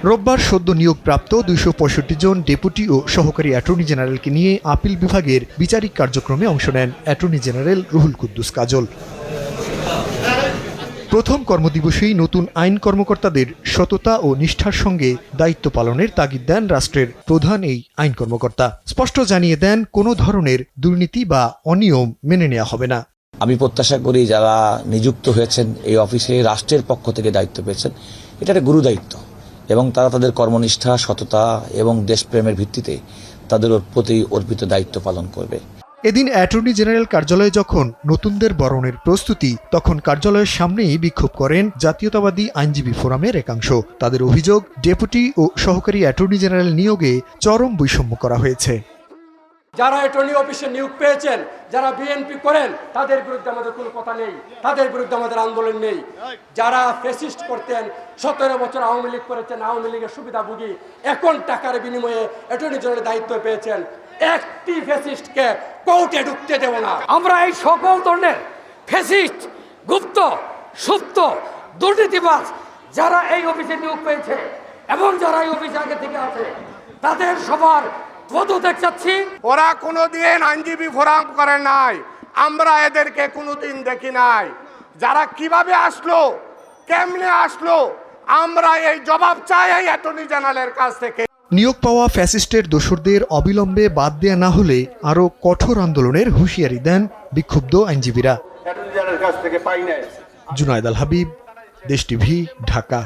রোববার সদ্য নিয়োগপ্রাপ্ত 265 জন ডেপুটি ও সহকারী অ্যাটর্নি জেনারেলকে নিয়ে আপিল বিভাগের বিচারিক কার্যক্রমে অংশ নেন অ্যাটর্নি জেনারেল রুহুল কুদ্দুস কাজল। প্রথম কর্মদিবসেই নতুন আইন কর্মকর্তাদের সততা ও নিষ্ঠার সঙ্গে দায়িত্ব পালনের তাগিদ দেন রাষ্ট্রের প্রধান এই আইন কর্মকর্তা। স্পষ্ট জানিয়ে দেন, কোনো ধরনের দুর্নীতি বা অনিয়ম মেনে নেওয়া হবে না। আমি প্রত্যাশা করি যারা নিযুক্ত হয়েছেন এই অফিসে রাষ্ট্রের পক্ষ থেকে দায়িত্ব পেয়েছেন, এটা একটা গুরু দায়িত্ব এবং তারা তাদের কর্মনিষ্ঠা, সততা এবং দেশপ্রেমের ভিত্তিতে তাদের প্রতি অর্পিত দায়িত্ব পালন করবে। এদিন অ্যাটর্নি জেনারেল কার্যালয়ে যখন নতুনদের বরণের প্রস্তুতি, তখন কার্যালয়ের সামনেই বিক্ষোভ করেন জাতীয়তাবাদী আইনজীবী ফোরামের একাংশ। তাদের অভিযোগ, ডেপুটি ও সহকারী অ্যাটর্নি জেনারেল নিয়োগে চরম বৈষম্য করা হয়েছে। যারা অ্যাটর্নি অফিসে নিয়োগ পেয়েছেন, যারা বিএনপি করেন, তাদের বিরুদ্ধে আমাদের কোনো কথা নেই, তাদের বিরুদ্ধে আমাদের আন্দোলন নেই। যারা ফ্যাসিস্ট করতেন, 17 বছর আওয়ামী লীগ করেছেন, আওয়ামী লীগের সুবিধাভোগী, এখন টাকার বিনিময়ে অ্যাটর্নি জেনারেল দায়িত্ব পেয়েছেন, একটি ফ্যাসিস্টকে কোর্টে ঢুকতে দেব না। আমরা এই সকল ধরনের ফ্যাসিস্ট, গুপ্ত, সুপ্ত, দুর্নীতিবাজ যারা এই অফিসে নিয়োগ পেয়েছে এবং যারা এই অফিসে আগে থেকে আছে, তাদের সবার পদত্যাগ চাচ্ছি। ওরা কোনোদিন আইনজীবী ফোরাম করে নাই, আমরা এদেরকে কোনোদিন দেখি নাই। যারা কিভাবে আসলো, কেমনে আসলো, আমরা এই জবাব চাই এই অ্যাটর্নি জেনারেলের কাছ থেকে। নিয়োগ পাওয়া ফ্যাসিস্টের দোসরদের অবিলম্বে বাদ দেয়া না হলে আরও কঠোর আন্দোলনের হুঁশিয়ারি দেন বিক্ষুব্ধ আইনজীবীরা। জুনায়েদ আল হাবিব, দেশ টিভি, ঢাকা।